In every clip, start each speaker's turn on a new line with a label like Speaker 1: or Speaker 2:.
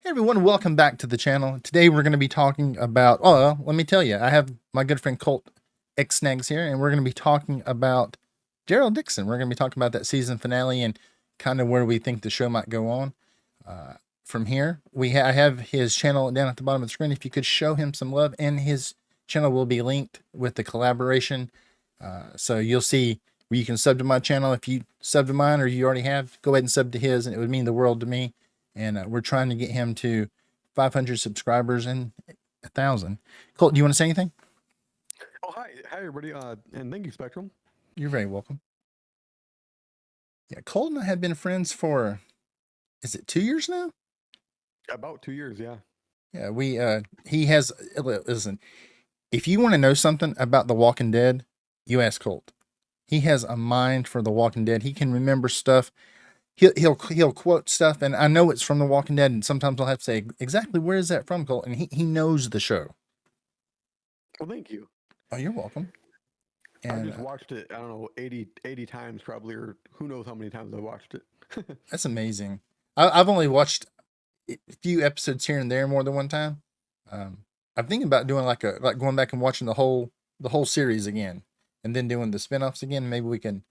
Speaker 1: Hey everyone, welcome back to the channel. Today we're going to be talking about, let me tell you, I have my good friend Colt X-Snags here, and we're going to be talking about Daryl Dixon. We're going to be talking about that season finale and kind of where we think the show might go on. From here, I have his channel down at the bottom of the screen. If you could show him some love, and his channel will be linked with the collaboration. So you'll see where you can sub to my channel. If you sub to mine or you already have, go ahead and sub to his, and it would mean the world to me. And we're trying to get him to 500 subscribers and 1,000. Colt, do you want to say anything?
Speaker 2: Oh, hi everybody, and thank you, Spectrum.
Speaker 1: You're very welcome. Yeah, Colt and I have been friends for, is it 2 years now?
Speaker 2: About 2 years, yeah.
Speaker 1: Yeah, he has, listen, if you want to know something about The Walking Dead, you ask Colt. He has a mind for The Walking Dead. He can remember stuff. He'll quote stuff, and I know it's from The Walking Dead, and sometimes I'll have to say, exactly where is that from, Colt? And he knows the show.
Speaker 2: Well, thank you.
Speaker 1: Oh, you're welcome.
Speaker 2: I
Speaker 1: And
Speaker 2: just watched it, I don't know, 80 times probably, or who knows how many times I watched it.
Speaker 1: that's amazing. I've only watched a few episodes here and there more than one time. I'm thinking about doing like going back and watching the whole series again, and then doing the spinoffs again. Maybe we can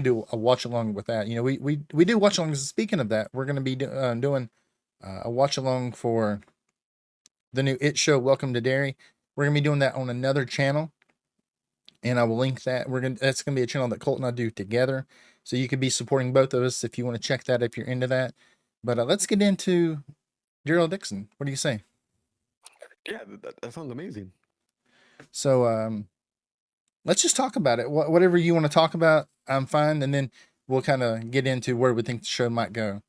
Speaker 1: do a watch along with that. You know, we do watch alongs. Speaking of that, we're going to be doing a watch along for the new It show, Welcome to Derry. We're going to be doing that on another channel, and I will link that. That's going to be a channel that Colt and I do together. So you could be supporting both of us if you want to check that, if you're into that. But let's get into Daryl Dixon. What do you say?
Speaker 2: Yeah, that sounds amazing.
Speaker 1: So let's just talk about it. Whatever you want to talk about, I'm fine, and then we'll kind of get into where we think the show might go.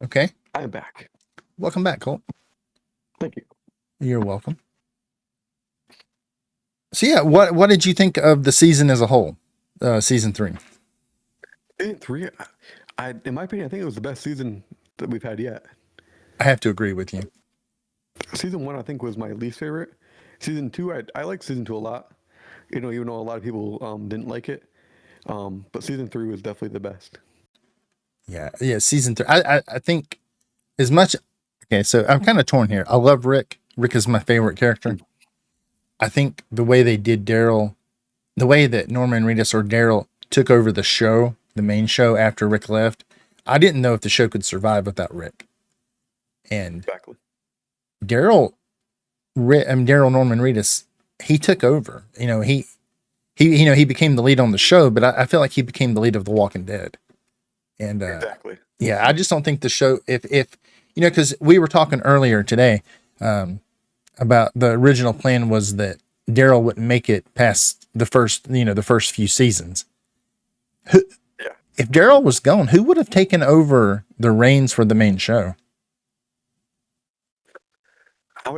Speaker 1: Okay.
Speaker 2: I am back.
Speaker 1: Welcome back, Colt.
Speaker 2: Thank you.
Speaker 1: You're welcome. So yeah, what did you think of the season as a whole? Season 3.
Speaker 2: Season 3, in my opinion, I think it was the best season that we've had yet.
Speaker 1: I have to agree with you.
Speaker 2: Season 1, I think, was my least favorite. Season 2, I like Season 2 a lot. You know, even though a lot of people didn't like it. But Season 3 was definitely the best.
Speaker 1: Yeah. Season 3. I think as much. Okay, so I'm kind of torn here. I love Rick. Rick is my favorite character. I think the way they did Daryl, the way that Norman Reedus or Daryl took over the show, the main show after Rick left, I didn't know if the show could survive without Rick. And
Speaker 2: Exactly.
Speaker 1: Daryl, Daryl Norman Reedus, he took over. You know, he became the lead on the show, but I feel like he became the lead of The Walking Dead. And
Speaker 2: Exactly.
Speaker 1: yeah, I just don't think the show, if you know, because we were talking earlier today about the original plan was that Daryl wouldn't make it past the first few seasons.
Speaker 2: Yeah.
Speaker 1: If Daryl was gone, who would have taken over the reins for the main show?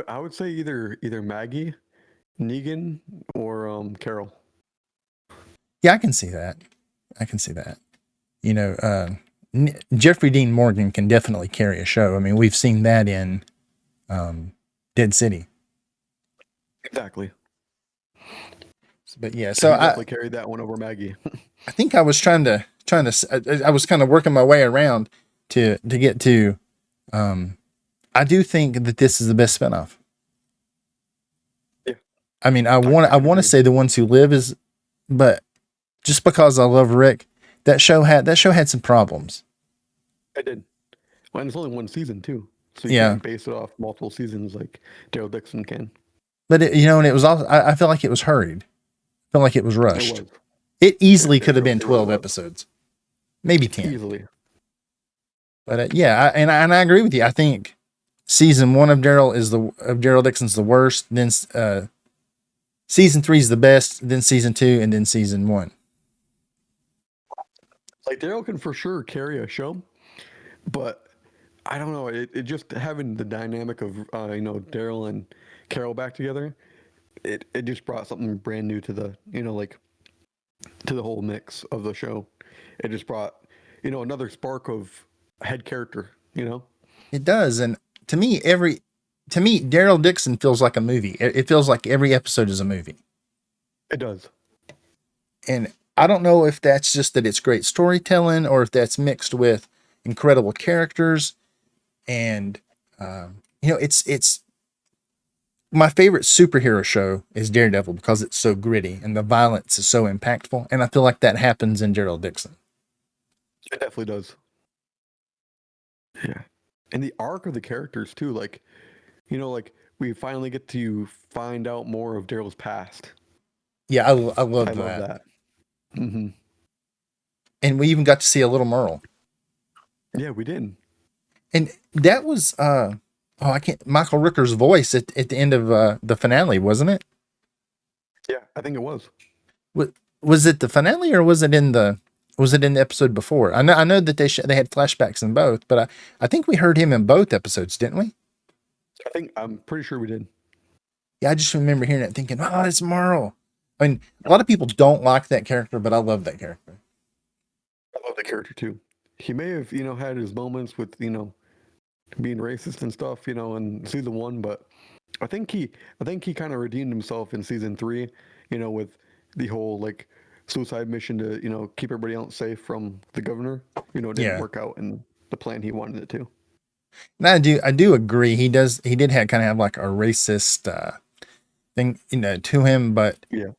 Speaker 2: I would say either Maggie, Negan, or Carol.
Speaker 1: Yeah, I can see that. You know, Jeffrey Dean Morgan can definitely carry a show. I mean, we've seen that in Dead City.
Speaker 2: Exactly.
Speaker 1: But yeah, so
Speaker 2: he definitely carried that one over Maggie.
Speaker 1: I think I was trying to I was kind of working my way around to get to. I do think that this is the best spinoff.
Speaker 2: Yeah.
Speaker 1: I mean, I want to say The Ones Who Live is, but just because I love Rick, that show had some problems.
Speaker 2: I did. Well, and it's only one season too, so you
Speaker 1: Yeah.
Speaker 2: can't base it off multiple seasons like Daryl Dixon can.
Speaker 1: But and it was also, I feel like it was hurried. I feel like it was rushed.
Speaker 2: It was.
Speaker 1: It easily could have
Speaker 2: really
Speaker 1: been 12
Speaker 2: was.
Speaker 1: episodes, maybe 10.
Speaker 2: Easily.
Speaker 1: But yeah, and I agree with you. I think season 1 of Daryl Dixon's the worst. Then season 3 is the best. Then season 2, and then season 1.
Speaker 2: Like Daryl can for sure carry a show, but I don't know. It just having the dynamic of Daryl and Carol back together, it just brought something brand new to the to the whole mix of the show. It just brought another spark of head character.
Speaker 1: It does, and to me, Daryl Dixon feels like a movie. It feels like every episode is a movie.
Speaker 2: It does.
Speaker 1: And I don't know if that's just that it's great storytelling, or if that's mixed with incredible characters and It's my favorite superhero show is Daredevil because it's so gritty and the violence is so impactful, and I feel like that happens in Daryl Dixon.
Speaker 2: It definitely does. Yeah. And the arc of the characters too, like, like we finally get to find out more of Daryl's past.
Speaker 1: Yeah, I
Speaker 2: I
Speaker 1: love
Speaker 2: love
Speaker 1: that,
Speaker 2: that. Hmm.
Speaker 1: and we even got to see a little Merle,
Speaker 2: Yeah, we did.
Speaker 1: and that was oh, I can't, Michael Rooker's voice at the end of the finale, wasn't it?
Speaker 2: Yeah, I think it was.
Speaker 1: Was, was it the finale or was it in the episode before? I know that they had flashbacks in both, but I think we heard him in both episodes, didn't we?
Speaker 2: I'm pretty sure we did.
Speaker 1: Yeah, I just remember hearing it thinking, oh, it's Merle. I mean, a lot of people don't like that character, but I love that character.
Speaker 2: I love the character too. He may have, had his moments with, being racist and stuff, in season one, but I think he kind of redeemed himself in season three, with the whole like suicide mission to, keep everybody else safe from the governor. It didn't
Speaker 1: Yeah.
Speaker 2: work out in the plan he wanted it to.
Speaker 1: And I do agree. He did have kind of have like a racist thing, to him, but
Speaker 2: Yeah,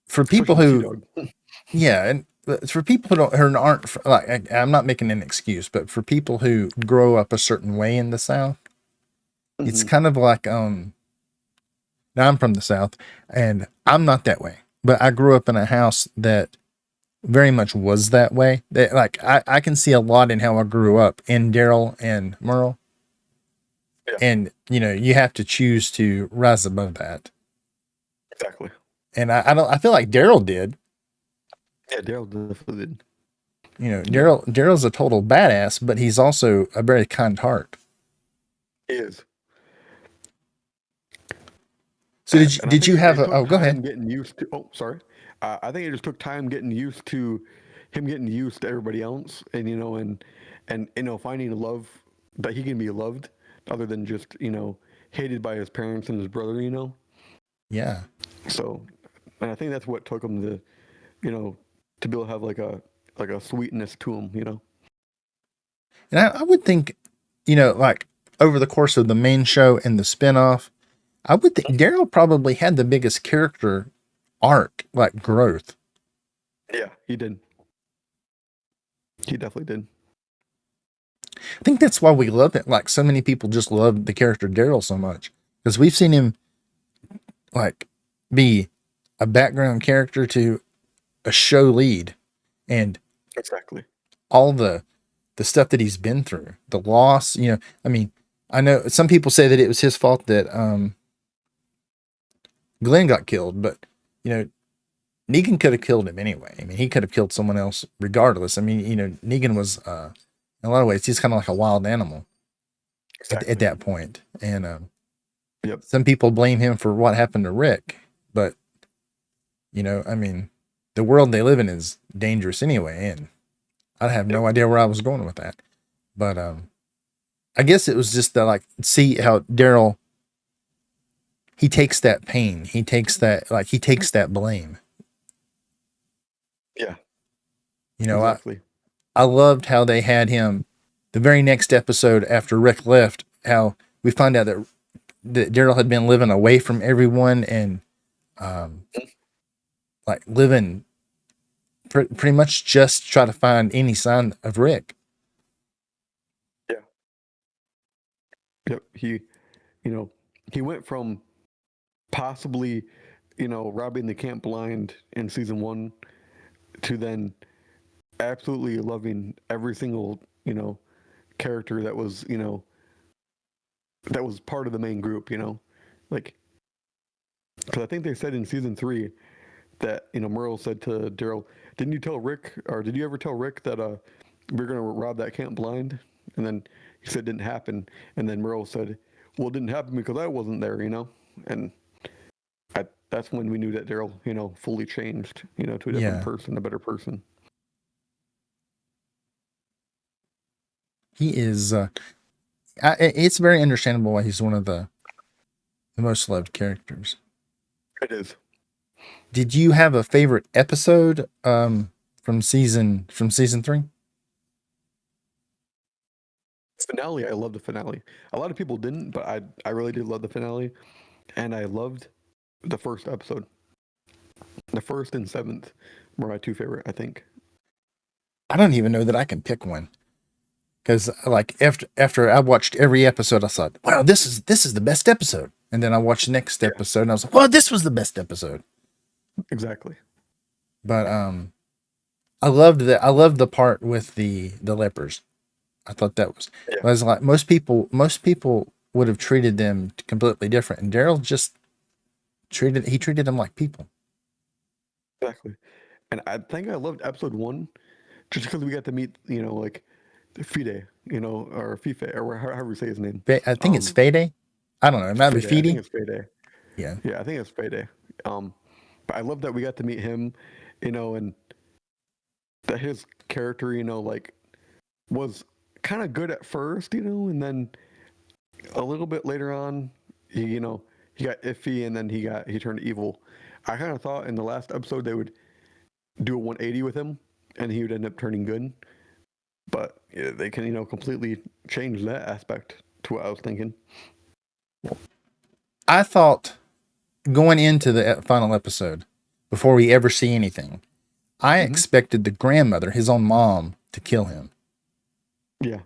Speaker 1: for people
Speaker 2: especially T
Speaker 1: who,
Speaker 2: Dog.
Speaker 1: yeah, and for people who aren't like, I'm not making an excuse, but for people who grow up a certain way in the South, it's
Speaker 2: Hmm.
Speaker 1: kind of like, now I'm from the South and I'm not that way, but I grew up in a house that very much was that way. That, like, I can see a lot in how I grew up in Daryl and Merle.
Speaker 2: Yeah,
Speaker 1: And, you have to choose to rise above that.
Speaker 2: exactly.
Speaker 1: And I feel like Daryl did.
Speaker 2: Yeah, Daryl definitely did. Yeah,
Speaker 1: Daryl's a total badass, but he's also a very kind heart.
Speaker 2: he is.
Speaker 1: So
Speaker 2: And I
Speaker 1: did
Speaker 2: think
Speaker 1: you have
Speaker 2: it
Speaker 1: a,
Speaker 2: took
Speaker 1: oh, go ahead.
Speaker 2: time getting used to. Oh, sorry. I think it just took time getting used to him getting used to everybody else, and finding love that he can be loved, other than just hated by his parents and his brother.
Speaker 1: Yeah.
Speaker 2: So, and I think that's what took him to you know to be able to have like a sweetness to him.
Speaker 1: And I would think, like over the course of the main show and the spinoff, I would think Daryl probably had the biggest character arc, like growth.
Speaker 2: Yeah, he did. He definitely did.
Speaker 1: I think that's why we love it. Like, so many people just love the character Daryl so much because we've seen him like be a background character to a show lead, and
Speaker 2: Exactly.
Speaker 1: all the stuff that he's been through, the loss. I mean, I know some people say that it was his fault that Glenn got killed, but you know Negan could have killed him anyway. I mean, he could have killed someone else regardless. I mean, Negan was in a lot of ways he's kind of like a wild animal at
Speaker 2: Exactly.
Speaker 1: that point, and
Speaker 2: Yep.
Speaker 1: some people blame him for what happened to Rick, but I mean, the world they live in is dangerous anyway, and I have
Speaker 2: Yep.
Speaker 1: no idea where I was going with that. But I guess it was just to like see how Daryl, he takes that pain, he takes that blame.
Speaker 2: Yeah.
Speaker 1: You know, I
Speaker 2: Exactly.
Speaker 1: I loved how they had him the very next episode after Rick left. How we find out that Daryl had been living away from everyone and um, like living pretty much just try to find any sign of Rick.
Speaker 2: Yeah. Yep. You know, he went from possibly, robbing the camp blind in season one to then absolutely loving every single, character that was part of the main group, like, because I think they said in season three that, Merle said to Daryl, didn't you tell Rick, or did you ever tell Rick that, we're going to rob that camp blind? And then he said it didn't happen. And then Merle said, well, it didn't happen because I wasn't there, And that's when we knew that Daryl, fully changed, to a different
Speaker 1: Yeah,
Speaker 2: person, a better person.
Speaker 1: he is. It's very understandable why he's one of the most loved characters.
Speaker 2: It is.
Speaker 1: Did you have a favorite episode from season 3?
Speaker 2: Finale, I love the finale. A lot of people didn't, but I really did love the finale, and I loved the first episode. The first and seventh were my two favorite, I think.
Speaker 1: I don't even know that I can pick one because like after I watched every episode, I thought, wow, this is the best episode. And then I watched the next
Speaker 2: Yeah,
Speaker 1: episode, and I was like, well, this was the best episode.
Speaker 2: exactly.
Speaker 1: But I loved that. I loved the part with the lepers. I thought that
Speaker 2: Yeah,
Speaker 1: was like most people would have treated them completely different, and Daryl just treated them like people.
Speaker 2: exactly. And I think I loved episode one just because we got to meet, like Fide, or Fife, or however you say his name.
Speaker 1: I think it's
Speaker 2: Um,
Speaker 1: Fede. I don't know. It might be
Speaker 2: Fide, I think
Speaker 1: Fede.
Speaker 2: it's Fide.
Speaker 1: Yeah.
Speaker 2: Yeah, I think it's Fide. Um, but I love that we got to meet him, and that his character, like was kind of good at first, and then a little bit later on, he got iffy, and then he turned evil. I kind of thought in the last episode they would do a 180 with him, and he would end up turning good. But yeah, they can, completely change that aspect to what I was thinking.
Speaker 1: I thought going into the final episode, before we ever see anything, I
Speaker 2: Hmm.
Speaker 1: expected the grandmother, his own mom, to kill him
Speaker 2: Yeah.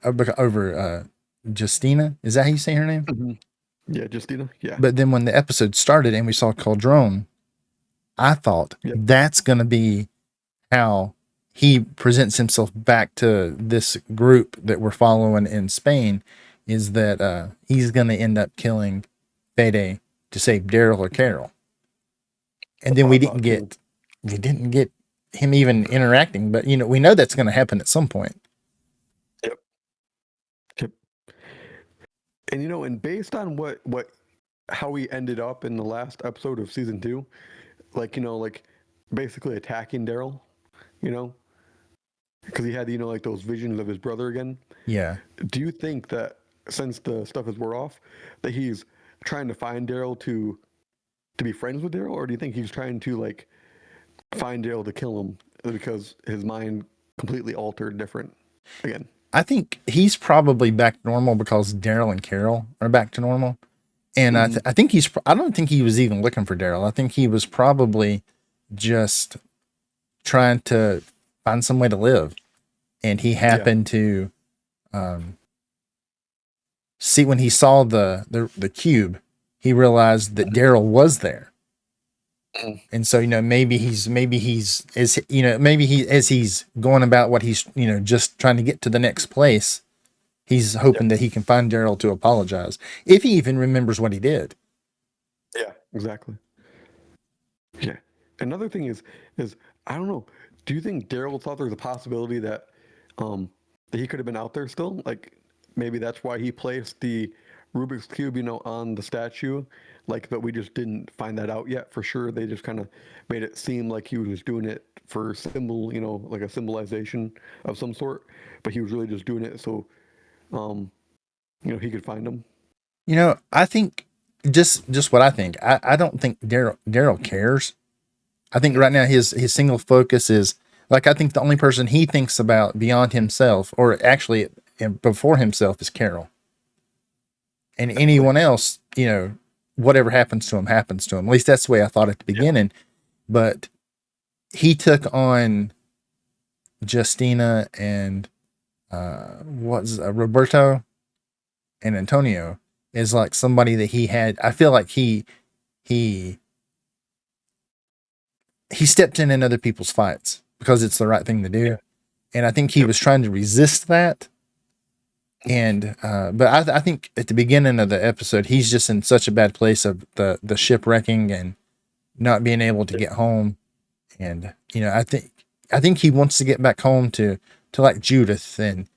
Speaker 1: over Justina. Is that how you say her name?
Speaker 2: Hmm. Yeah, Justina. Yeah.
Speaker 1: But then when the episode started and we saw Caldron, I thought
Speaker 2: Yep.
Speaker 1: that's going to be how he presents himself back to this group that we're following in Spain, is that he's going to end up killing Fede to save Daryl or Carol. And
Speaker 2: That's
Speaker 1: then
Speaker 2: what I thought too.
Speaker 1: we didn't get him even interacting, but we know that's going to happen at some point.
Speaker 2: Yep. Yep. And and based on what how we ended up in the last episode of season two, like basically attacking Daryl, you know, because he had like those visions of his brother again.
Speaker 1: Yeah.
Speaker 2: Do you think that since the stuff is wore off, that he's trying to find Daryl to be friends with Daryl, or do you think he's trying to like find Daryl to kill him because his mind completely altered different again?
Speaker 1: I think he's probably back to normal because Daryl and Carol are back to normal. And
Speaker 2: Hmm.
Speaker 1: I think I don't think he was even looking for Daryl. I think he was probably just trying to find some way to live. And he
Speaker 2: Yeah.
Speaker 1: happened to um, see when he saw the cube, he realized that Daryl was there.
Speaker 2: Mhm.
Speaker 1: And so, maybe he's as he's going about what he's, just trying to get to the next place, he's
Speaker 2: Yep.
Speaker 1: hoping that he can find Daryl to apologize. If he even remembers what he did.
Speaker 2: Yeah. Exactly. Yeah. Another thing is I don't know. Do you think Daryl thought there was a possibility um that he could have been out there still? Like maybe that's why he placed the Rubik's cube, on the statue. Like, but we just didn't find that out yet for sure. They just kind of made it seem like he was just doing it for symbol, like a symbolization of some sort. But he was really just doing it so um he could find them.
Speaker 1: I think just what I think. I don't think Daryl cares. I think right now his single focus is, like, I think the only person he thinks about beyond himself, or actually before himself, is Carol. And
Speaker 2: Exactly.
Speaker 1: anyone else, whatever happens to him happens to him. At least that's the way I thought at the
Speaker 2: Yeah.
Speaker 1: beginning. But he took on Justina and what's Roberto and Antonio is like somebody that he had. I feel like he he stepped in other people's fights because it's the right thing to
Speaker 2: Yeah.
Speaker 1: do, and I think he
Speaker 2: Yep.
Speaker 1: was trying to resist that. And but I think at the beginning of the episode, he's just in such a bad place of the shipwrecking and not being able to
Speaker 2: Yep.
Speaker 1: get home. And I think he wants to get back home to like Judith and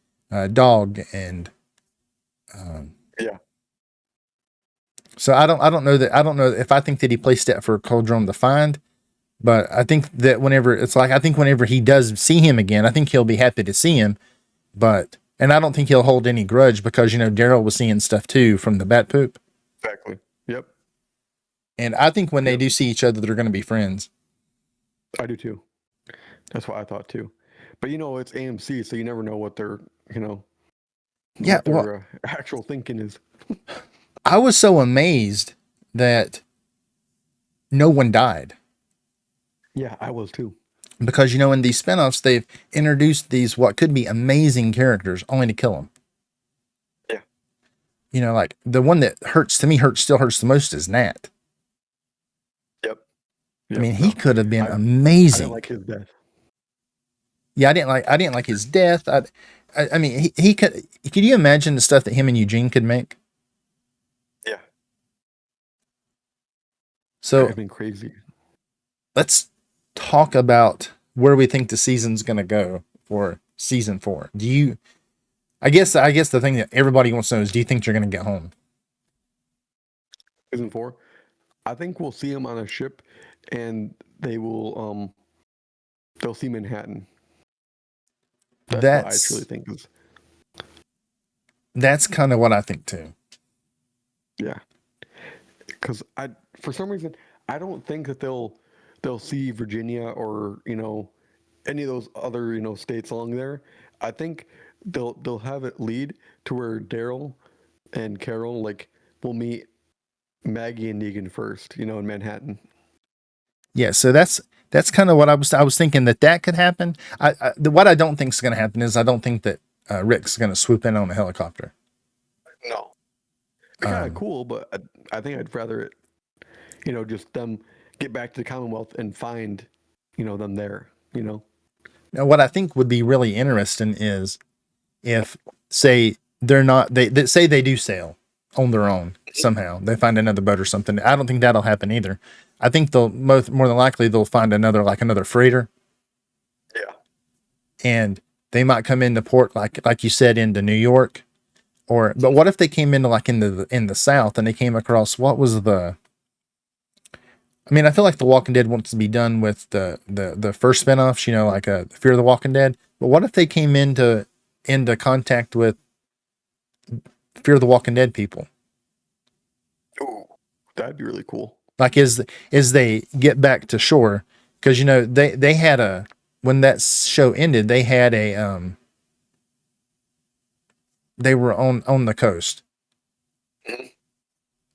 Speaker 1: Dog and um,
Speaker 2: Yeah.
Speaker 1: so I don't know if I think that he placed that for Coldrum to find. But I think that whenever he does see him again, I think he'll be happy to see him. And I don't think he'll hold any grudge because Daryl was seeing stuff too from the bat poop.
Speaker 2: Exactly. Yep.
Speaker 1: And I think when they
Speaker 2: Yep.
Speaker 1: do see each other, they're going to be friends.
Speaker 2: I do too. That's what I thought too. But it's AMC, so you never know what they're,
Speaker 1: Yeah,
Speaker 2: what
Speaker 1: well,
Speaker 2: their actual thinking is.
Speaker 1: I was so amazed that no one died
Speaker 2: Yeah, I was too.
Speaker 1: because in these spinoffs they've introduced these what could be amazing characters only to kill them.
Speaker 2: Yeah.
Speaker 1: Like the one that hurts to me still hurts the most is Nat.
Speaker 2: Yep.
Speaker 1: I
Speaker 2: Yep.
Speaker 1: mean, he
Speaker 2: No,
Speaker 1: could have been
Speaker 2: I didn't
Speaker 1: amazing.
Speaker 2: like his death.
Speaker 1: Yeah, I didn't like his death. I mean, he could. Could you imagine the stuff that him and Eugene could make?
Speaker 2: Yeah,
Speaker 1: So
Speaker 2: I've been crazy.
Speaker 1: let's talk about where we think the season's going to go for season 4. Do you? I guess the thing that everybody wants to know is, do you think you're going to get home?
Speaker 2: Season 4. I think we'll see him on a ship, and they'll see Manhattan. That's what I truly
Speaker 1: That's
Speaker 2: think is.
Speaker 1: that's kind of what I think too.
Speaker 2: Yeah, because I for some reason I don't think that they'll see Virginia or any of those other states along there. I think they'll have it lead to where Daryl and Carol will meet Maggie and Negan first, in Manhattan.
Speaker 1: Yeah, so that's kind of what I was thinking that could happen. What I don't think is going to happen is I don't think that Rick's going to swoop in on a helicopter.
Speaker 2: No, it's kind of
Speaker 1: Um,
Speaker 2: cool, but I think I'd rather it, just them get back to the Commonwealth and find, them there.
Speaker 1: Now, what I think would be really interesting is if, say, they're not they say they do sail on their own somehow. They find another boat or something. I don't think that'll happen either. I think they'll more than likely they'll find another freighter,
Speaker 2: Yeah.
Speaker 1: and they might come into port like you said into New York. But what if they came into like in the South and they came across what was the? I mean, I feel like The Walking Dead wants to be done with the first spinoffs, like Fear of the Walking Dead. But what if they came into contact with Fear of the Walking Dead people?
Speaker 2: Ooh, that'd be really cool.
Speaker 1: Like as they get back to shore, because they had a when that show ended, they had they were on the coast,
Speaker 2: Mhm.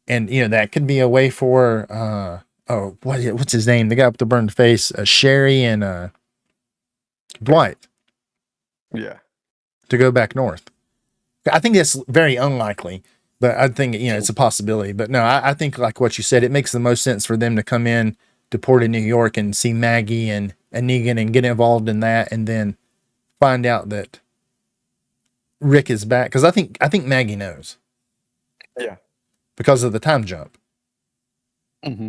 Speaker 1: and that could be a way for what's his name, the guy with the burned face, Sherry and Dwight
Speaker 2: Yeah.
Speaker 1: to go back north. I think that's very unlikely, but I think it's a possibility. But no, I think like what you said, it makes the most sense for them to come in to Port of New York and see Maggie and Negan and get involved in that, and then find out that Rick is back, because I think Maggie knows
Speaker 2: Yeah.
Speaker 1: because of the time jump.
Speaker 2: Hmm.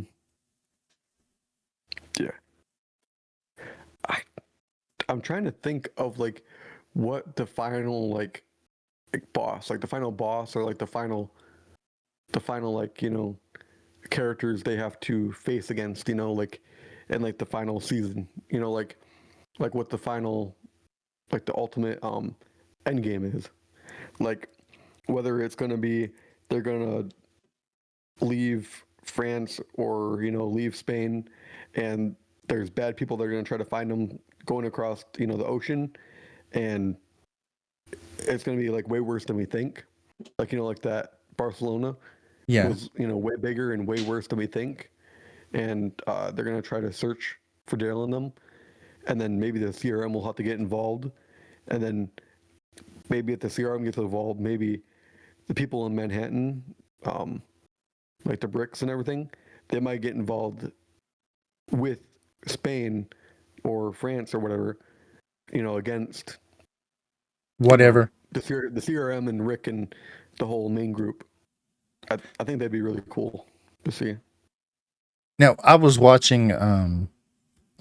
Speaker 2: Yeah. I I'm trying to think of what the final boss, like the final boss or like the final characters they have to face against, in the final season, like what the final the ultimate end game is. Like whether it's gonna be they're gonna leave France or leave Spain, and there's bad people that are going to try to find them going across the ocean, and it's going to be way worse than we think. Like that Barcelona
Speaker 1: Yeah,
Speaker 2: was way bigger and way worse than we think, and they're going to try to search for Daryl in them, and then maybe the CRM will have to get involved, and then maybe if the CRM gets involved, maybe the people in Manhattan, um, like the bricks and everything, they might get involved with Spain or France or whatever, against
Speaker 1: whatever.
Speaker 2: the CRM and Rick and the whole main group. I think that'd be really cool to see.
Speaker 1: Now I was watching a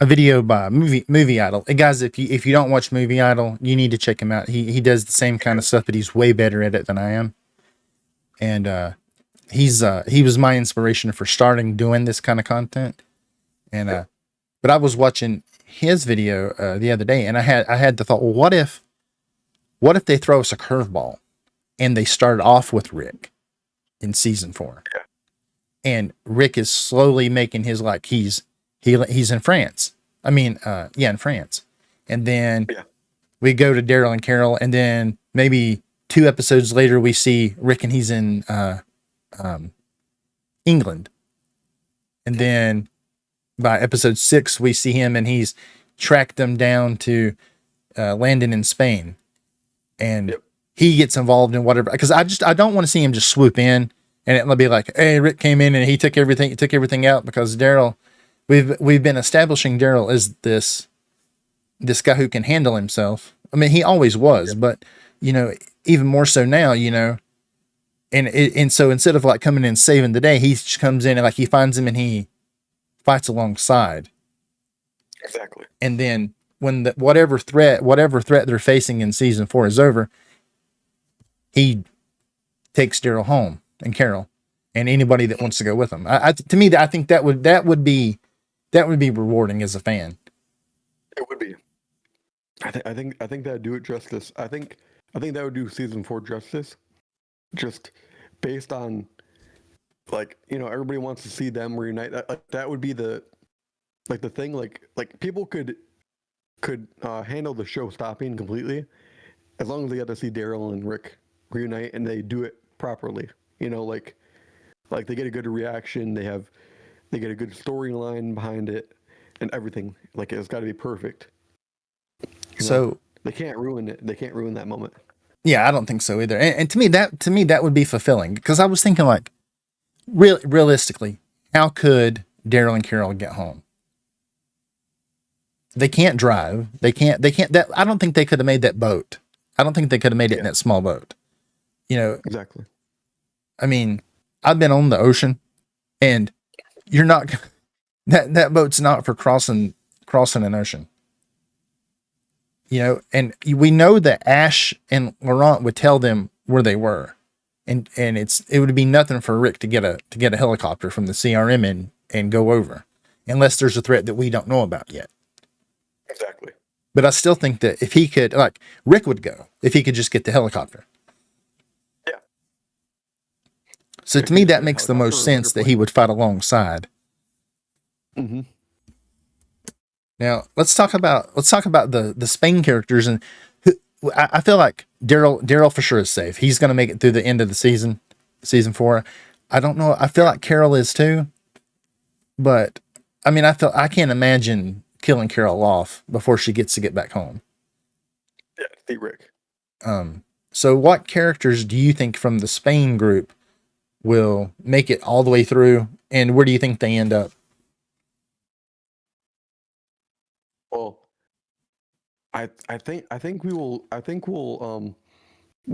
Speaker 1: video by movie Idol. And guys, if you don't watch Movie Idol, you need to check him out. He does the same kind of stuff, but he's way better at it than I am. And he was my inspiration for starting doing this kind of content. And but I was watching his video the other day, and I had the thought, well, what if they throw us a curveball and they start off with Rick in season 4, and Rick is slowly making his like he's in France. I mean, yeah, in France, and then
Speaker 2: Yeah.
Speaker 1: we go to Daryl and Carol, and then maybe 2 episodes later, we see Rick and he's in um, England. And then by episode 6, we see him and he's tracked them down to landing in Spain. And
Speaker 2: Yep.
Speaker 1: he gets involved in whatever, because I don't want to see him just swoop in and it'll be like, hey, Rick came in and he took everything out, because Daryl, we've been establishing Daryl as this guy who can handle himself. I mean, he always was,
Speaker 2: Yep.
Speaker 1: but even more so now, and so instead of like coming in and saving the day, he just comes in and like he finds him and he fights alongside.
Speaker 2: Exactly.
Speaker 1: And then when whatever threat they're facing in season 4 is over, he takes Daryl home and Carol and anybody that wants to go with him. To me, I think that would be rewarding as a fan.
Speaker 2: It would be. I think that would do it justice. I think that would do season 4 justice. Just based on, like, everybody wants to see them reunite. That would be the thing. Like people could handle the show stopping completely as long as they got to see Daryl and Rick reunite and they do it properly. Like they get a good reaction. They get a good storyline behind it and everything. Like, it's got to be perfect.
Speaker 1: So
Speaker 2: They can't ruin it. They can't ruin that moment.
Speaker 1: yeah, I don't think so either. And to me, that would be fulfilling, because I was thinking like, realistically, how could Daryl and Carol get home? They can't drive. They can't. That I don't think they could have made that boat. I don't think they could have made it in that small boat.
Speaker 2: Exactly.
Speaker 1: I mean, I've been on the ocean, and you're not that boat's not for crossing an ocean. And we know that Ash and Laurent would tell them where they were, and it would be nothing for Rick to get a helicopter from the CRM and go over, unless there's a threat that we don't know about yet.
Speaker 2: Exactly.
Speaker 1: But I still think that if he could, like, Rick would go if he could just get the helicopter.
Speaker 2: Yeah.
Speaker 1: So
Speaker 2: If
Speaker 1: to
Speaker 2: he
Speaker 1: me,
Speaker 2: just
Speaker 1: that
Speaker 2: get a
Speaker 1: makes the most
Speaker 2: helicopter or
Speaker 1: sense that he would fight alongside.
Speaker 2: Mm-hmm.
Speaker 1: Now let's talk about the Spain characters, and I feel like Daryl for sure is safe. He's going to make it through the end of the season 4. I don't know. I feel like Carol is too, but I mean, I can't imagine killing Carol off before she gets to get back home.
Speaker 2: Yeah, see Rick.
Speaker 1: So what characters do you think from the Spain group will make it all the way through, and where do you think they end up?
Speaker 2: Well, I think we'll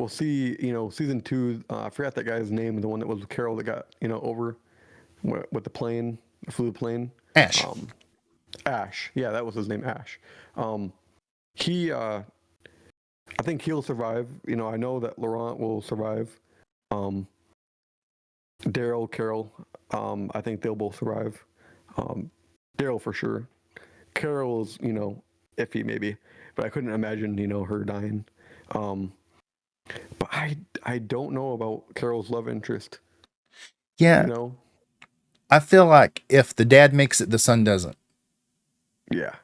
Speaker 2: see, season 2. I forgot that guy's name, the one that was with Carol that got, over with the plane, flew the plane.
Speaker 1: Ash.
Speaker 2: Ash. Yeah, that was his name, Ash. He I think he'll survive. I know that Laurent will survive. Um, Daryl, Carol, I think they'll both survive. Daryl for sure. Carol's, iffy maybe, but I couldn't imagine, her dying. Um, but I don't know about Carol's love interest.
Speaker 1: Yeah,
Speaker 2: You know?
Speaker 1: I feel like if the dad makes it, the son doesn't.
Speaker 2: Yeah.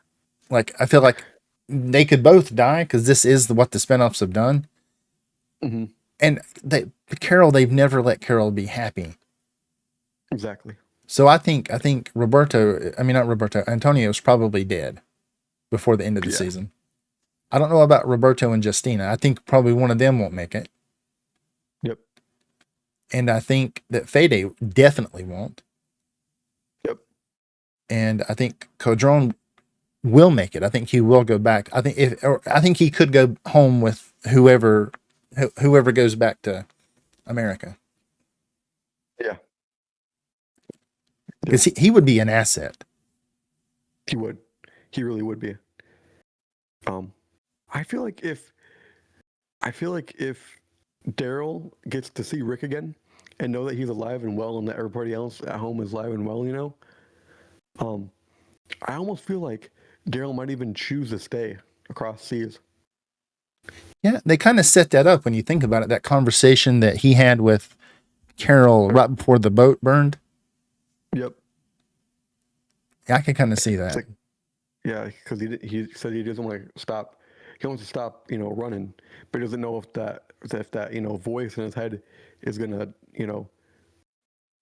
Speaker 1: Like, I feel like they could both die, because this is what the spinoffs have done.
Speaker 2: Mm-hmm.
Speaker 1: And they've never let Carol be happy.
Speaker 2: Exactly.
Speaker 1: So I think not Roberto, Antonio's probably dead before the end of the season. I don't know about Roberto and Justina. I think probably one of them won't make it.
Speaker 2: Yep.
Speaker 1: And I think that Fede definitely won't.
Speaker 2: Yep.
Speaker 1: And I think Codron will make it. I think he will go back. I think he could go home with whoever goes back to America.
Speaker 2: Yeah.
Speaker 1: Because he would be an asset.
Speaker 2: He would. He really would be. I feel like if Daryl gets to see Rick again and know that he's alive and well and that everybody else at home is alive and well, I almost feel like Daryl might even choose to stay across seas.
Speaker 1: Yeah, they kind of set that up when you think about it. That conversation that he had with Carol right before the boat burned.
Speaker 2: Yep.
Speaker 1: I can kind of see that.
Speaker 2: Like, yeah, because he said he doesn't want to stop. He wants to stop, running, but he doesn't know if that if that voice in his head is gonna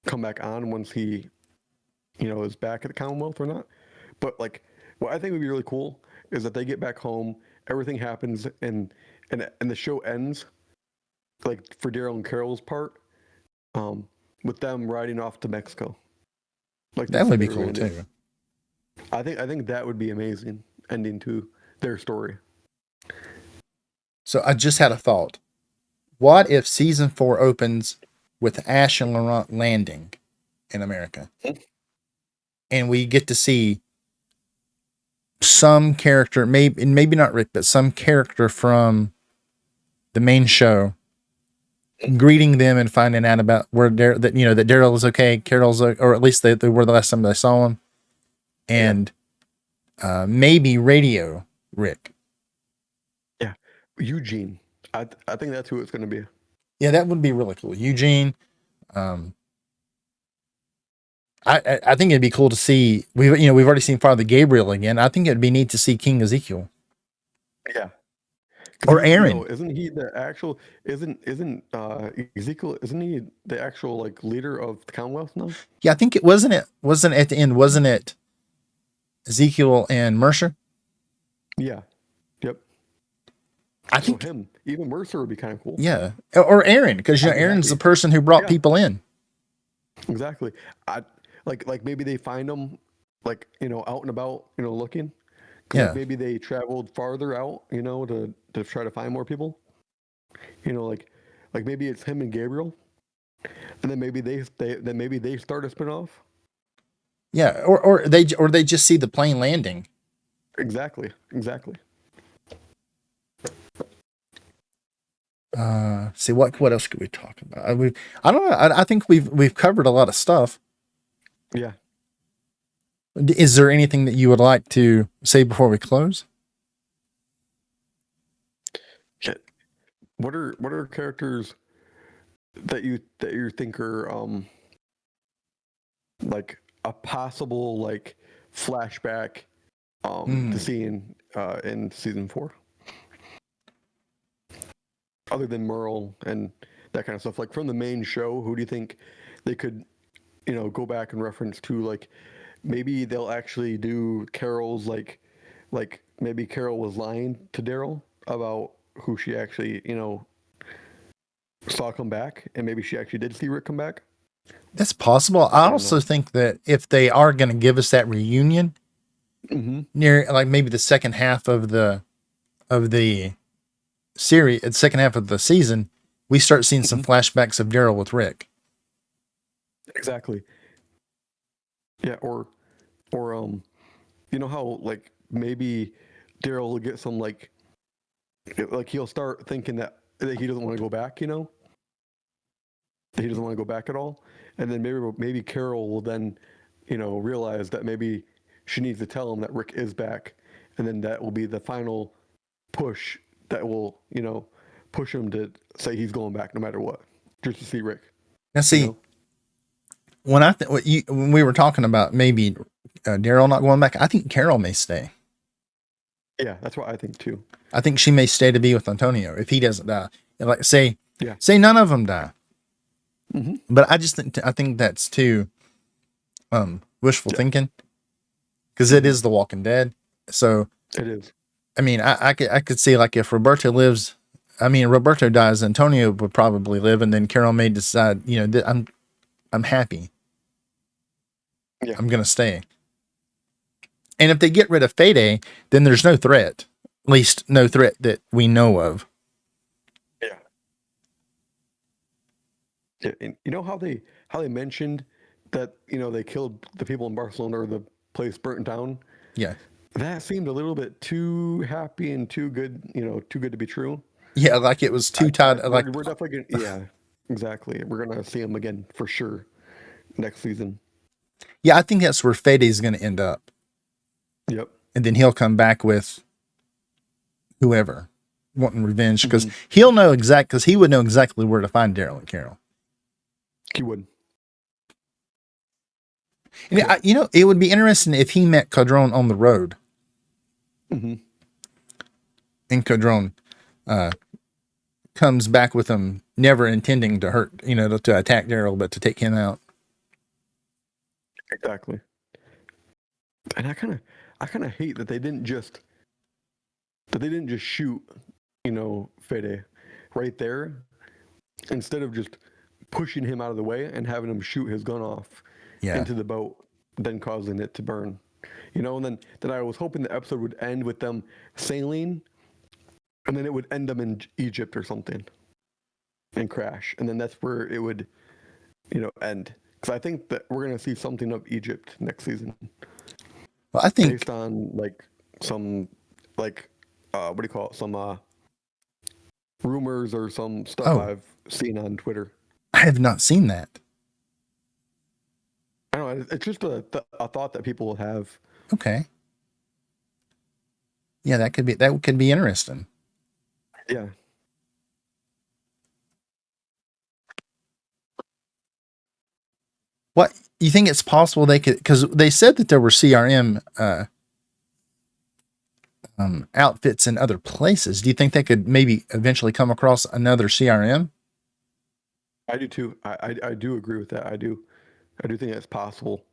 Speaker 2: come back on once he is back at the Commonwealth or not. But like, what I think would be really cool is that they get back home, everything happens, and the show ends like for Daryl and Carol's part, um, with them riding off to Mexico, like they
Speaker 1: That
Speaker 2: said
Speaker 1: would
Speaker 2: they
Speaker 1: be
Speaker 2: were
Speaker 1: cool
Speaker 2: going to do.
Speaker 1: too.
Speaker 2: I think that would be amazing ending to their story.
Speaker 1: So I just had a thought. What if season 4 opens with Ash and Laurent landing in America, and we get to see some character, maybe not Rick, but some character from the main show greeting them and finding out about where that that Daryl is okay, Carol's, or at least they were the last time they saw him,
Speaker 2: Yeah,
Speaker 1: and maybe radio Rick.
Speaker 2: yeah. Eugene. I think that's who it's going to be.
Speaker 1: Yeah, that would be really cool. Eugene. Um, I think it'd be cool to see. We've already seen Father Gabriel again. I think it'd be neat to see King Ezekiel
Speaker 2: Yeah, because
Speaker 1: or
Speaker 2: he's
Speaker 1: Aaron.
Speaker 2: isn't he the actual isn't Ezekiel, isn't he the actual like leader of the Commonwealth now?
Speaker 1: Yeah, I think it wasn't at the end. Wasn't it Ezekiel and Mercer?
Speaker 2: Yeah. Yep.
Speaker 1: I
Speaker 2: So
Speaker 1: think
Speaker 2: him, even Mercer would be kind of cool.
Speaker 1: yeah, or Aaron, because
Speaker 2: I'd be
Speaker 1: Aaron's the
Speaker 2: happy.
Speaker 1: person who brought
Speaker 2: Yeah,
Speaker 1: people in.
Speaker 2: exactly. I like maybe they find him like out and about looking because like
Speaker 1: Yeah,
Speaker 2: maybe they traveled farther out to try to find more people. Like maybe it's him and Gabriel, and then maybe they start a spinoff.
Speaker 1: yeah, or they just see the plane landing.
Speaker 2: Exactly. Exactly.
Speaker 1: See what else could we talk about? I don't know. I think we've covered a lot of stuff.
Speaker 2: Yeah.
Speaker 1: Is there anything that you would like to say before we close?
Speaker 2: Shit. What are characters that you think are like a possible like flashback to
Speaker 1: Hmm.
Speaker 2: seeing in season 4, other than Merle and that kind of stuff, like from the main show? Who do you think they could go back and reference to? Like maybe they'll actually do Carol's like maybe Carol was lying to Daryl about who she actually saw come back, and maybe she actually did see Rick come back.
Speaker 1: That's possible. I
Speaker 2: I don't
Speaker 1: also
Speaker 2: know.
Speaker 1: think that if they are going to give us that reunion
Speaker 2: Mm-hmm.
Speaker 1: near, like maybe the second half of the series, the second half of the season, we start seeing some
Speaker 2: Mm-hmm.
Speaker 1: flashbacks of Daryl with Rick.
Speaker 2: Exactly. Yeah, or how like maybe Daryl will get some like he'll start thinking that he doesn't want to go back, that he doesn't want to go back at all, and then maybe Carol will then realize that maybe she needs to tell him that Rick is back, and then that will be the final push that will push him to say he's going back no matter what, just to see Rick.
Speaker 1: Now,
Speaker 2: You
Speaker 1: see,
Speaker 2: know?
Speaker 1: when we were talking about maybe Daryl not going back, I think Carol may stay.
Speaker 2: Yeah, that's what I think too.
Speaker 1: I think she may stay to be with Antonio if he doesn't die. And like
Speaker 2: Yeah.
Speaker 1: say none of them die,
Speaker 2: Mm-hmm.
Speaker 1: but I think that's too wishful
Speaker 2: Yeah.
Speaker 1: thinking because it is The Walking Dead. So
Speaker 2: It is.
Speaker 1: I mean, I could see like if Roberto lives, I mean Roberto dies, Antonio would probably live, and then Carol may decide, I'm happy,
Speaker 2: Yeah.
Speaker 1: I'm gonna stay. And if they get rid of Fede, then there's no threat, at least no threat that we know of.
Speaker 2: Yeah. Yeah. And you know how they mentioned that they killed the people in Barcelona, or the place burnt down.
Speaker 1: Yeah,
Speaker 2: That seemed a little bit too happy and too good, too good to be true.
Speaker 1: yeah, like it was too tied. Like
Speaker 2: We're definitely gonna, yeah, exactly. We're gonna see him again for sure next season.
Speaker 1: yeah, I think that's where Fede is gonna end up,
Speaker 2: Yep.
Speaker 1: and then he'll come back with whoever wanting revenge because
Speaker 2: Mm-hmm.
Speaker 1: he would know exactly where to find Daryl and Carol.
Speaker 2: He would.
Speaker 1: And
Speaker 2: Yep.
Speaker 1: it would be interesting if he met Cadron on the road.
Speaker 2: Mm-hmm.
Speaker 1: And Cadron, comes back with them never intending to hurt, to attack Daryl, but to take him out.
Speaker 2: Exactly. And I kind of hate that they didn't just shoot, Fede right there instead of just pushing him out of the way and having him shoot his gun off
Speaker 1: Yeah.
Speaker 2: into the boat, then causing it to burn. And then I was hoping the episode would end with them sailing, and then it would end them in Egypt or something, and crash, and then that's where it would, end. Because I think that we're gonna see something of Egypt next season,
Speaker 1: Well, I think
Speaker 2: based on like some like what do you call it? Some rumors or some stuff
Speaker 1: oh,
Speaker 2: I've seen on Twitter.
Speaker 1: I have not seen that.
Speaker 2: I don't know. It's just a thought that people have.
Speaker 1: Okay. Yeah, that could be interesting.
Speaker 2: Yeah.
Speaker 1: What you think it's possible they could, because they said that there were CRM outfits in other places. Do you think they could maybe eventually come across another CRM?
Speaker 2: I do too. I do agree with that. I do think it's possible.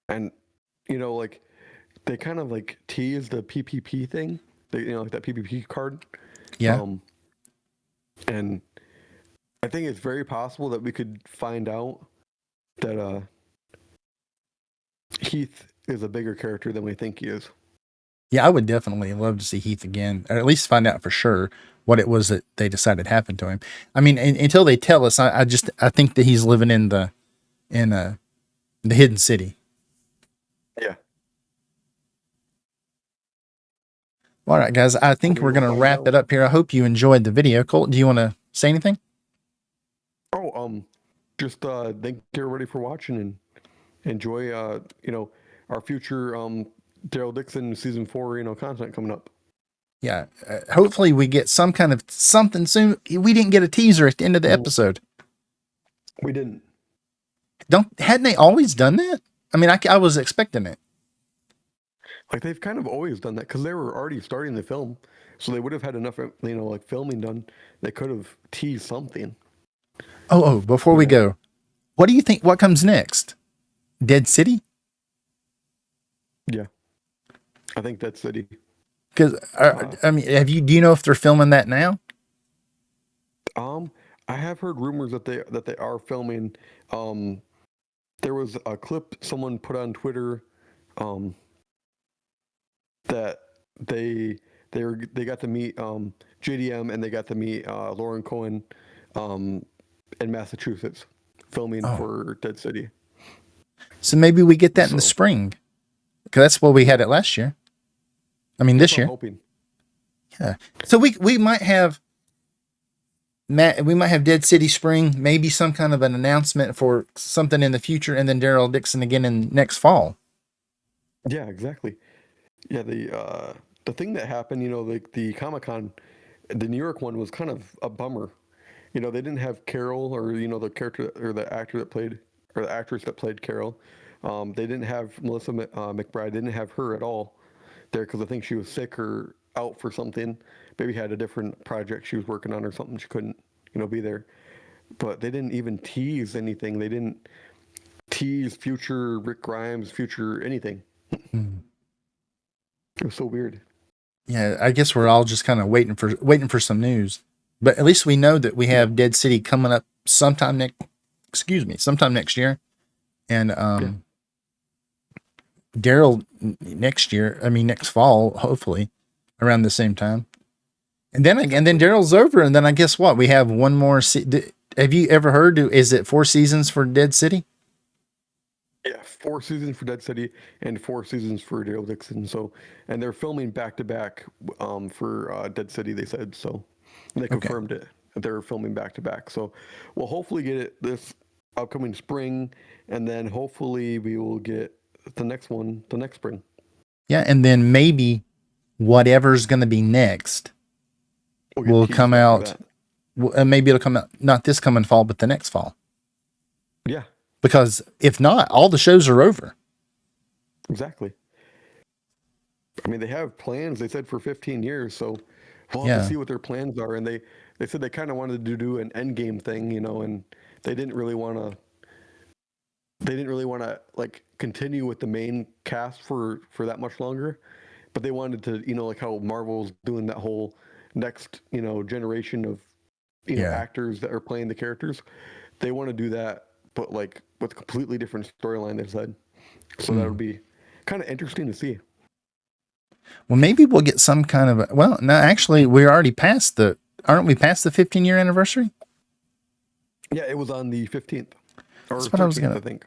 Speaker 2: And like they kind of like teased the PPP thing. Like that PPP card.
Speaker 1: Yeah.
Speaker 2: Um, and I think it's very possible that we could find out that Heath is a bigger character than we think he is.
Speaker 1: Yeah, I would definitely love to see Heath again, or at least find out for sure what it was that they decided happened to him. I mean, until they tell us, I think that he's living in the hidden city.
Speaker 2: Yeah.
Speaker 1: All right, guys, I think
Speaker 2: Maybe
Speaker 1: we're
Speaker 2: we'll
Speaker 1: gonna
Speaker 2: find
Speaker 1: wrap
Speaker 2: out.
Speaker 1: it up here. I hope you enjoyed the video. Colt, do you want to say anything?
Speaker 2: Oh, just thank everybody for watching and enjoy our future Daryl Dixon season 4 content coming up.
Speaker 1: Yeah, hopefully we get some kind of something soon. We didn't get a teaser at the end of the episode.
Speaker 2: We didn't.
Speaker 1: Hadn't they always done that? I mean, I was expecting it.
Speaker 2: Like they've kind of always done that because they were already starting the film, so they would have had enough like filming done. They could have teased something.
Speaker 1: Oh, before we go, what do you think? What comes next? Dead City?
Speaker 2: Yeah, I think that's City.
Speaker 1: Because I mean, do you know if they're filming that now?
Speaker 2: I have heard rumors that they are filming. There was a clip someone put on Twitter, that they got to meet JDM and they got to meet Lauren Cohen, in Massachusetts, filming for Dead City.
Speaker 1: So maybe we get that in the spring, because that's what we had it last year. I mean, this year.
Speaker 2: I'm hoping.
Speaker 1: Yeah. So we might have Dead City spring, maybe some kind of an announcement for something in the future, and then Daryl Dixon again in next fall.
Speaker 2: Yeah, exactly. Yeah, the thing that happened, like the Comic-Con, the New York one was kind of a bummer. They didn't have Carol, or the character or the actor that played, or the actress that played Carol. They didn't have Melissa McBride. They didn't have her at all there because I think she was sick or out for something. Maybe had a different project she was working on or something. She couldn't, be there. But they didn't even tease anything. They didn't tease future Rick Grimes, future anything. It was so weird.
Speaker 1: Yeah, I guess we're all just kind of waiting for some news. But at least we know that we have Dead City coming up sometime next year. And Daryl next fall, hopefully, around the same time. And then Daryl's over, and then I guess what? We have one more. Have you ever heard? Is it 4 seasons for Dead City?
Speaker 2: Yeah, 4 seasons for Dead City and 4 seasons for Daryl Dixon. So, and they're filming back to back for Dead City. They said so. And they confirmed it that they're filming back to back. So, we'll hopefully get it this upcoming spring, and then hopefully we will get the next one the next spring.
Speaker 1: Yeah, and then maybe whatever's going to be next will come out. Maybe it'll come out not this coming fall, but the next fall.
Speaker 2: Yeah.
Speaker 1: Because if not, all the shows are over.
Speaker 2: Exactly. I mean, they have plans. They said for 15 years, so we'll have to see what their plans are. And they They said they kind of wanted to do an Endgame thing, you know, and they didn't really want to. They didn't really want to like continue with the main cast for that much longer, but they wanted to, you know, like how Marvel's doing that whole next, you know, generation of, you know,
Speaker 1: Yeah.
Speaker 2: actors that are playing the characters. They want to do that, but like with a completely different storyline. They said, so that
Speaker 1: Hmm.
Speaker 2: would be kind of interesting to see.
Speaker 1: Well, maybe we'll get some kind of well, no, actually, we're already past the, aren't we past the 15-year anniversary?
Speaker 2: Yeah, it was on the 15th or
Speaker 1: That's what I was
Speaker 2: 13th,
Speaker 1: gonna
Speaker 2: I think.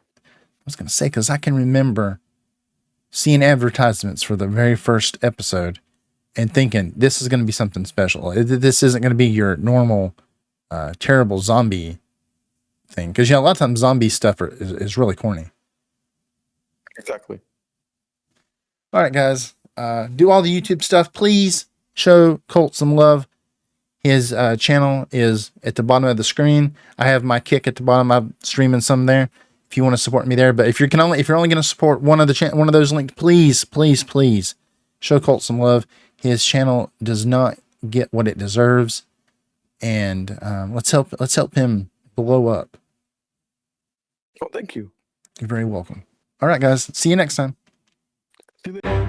Speaker 1: say, because I can remember seeing advertisements for the very first episode and thinking this is going to be something special. This isn't going to be your normal terrible zombie thing, because a lot of times zombie stuff is really corny.
Speaker 2: Exactly.
Speaker 1: All right, guys, do all the YouTube stuff. Please show Colt some love. His channel is at the bottom of the screen. I have my kick at the bottom. I'm streaming some there. If you want to support me there, but if you're only going to support one of those links, please show Colt some love. His channel does not get what it deserves, and let's help him blow up.
Speaker 2: Oh, thank you.
Speaker 1: You're very welcome. All right, guys. See you next time.
Speaker 2: See you later.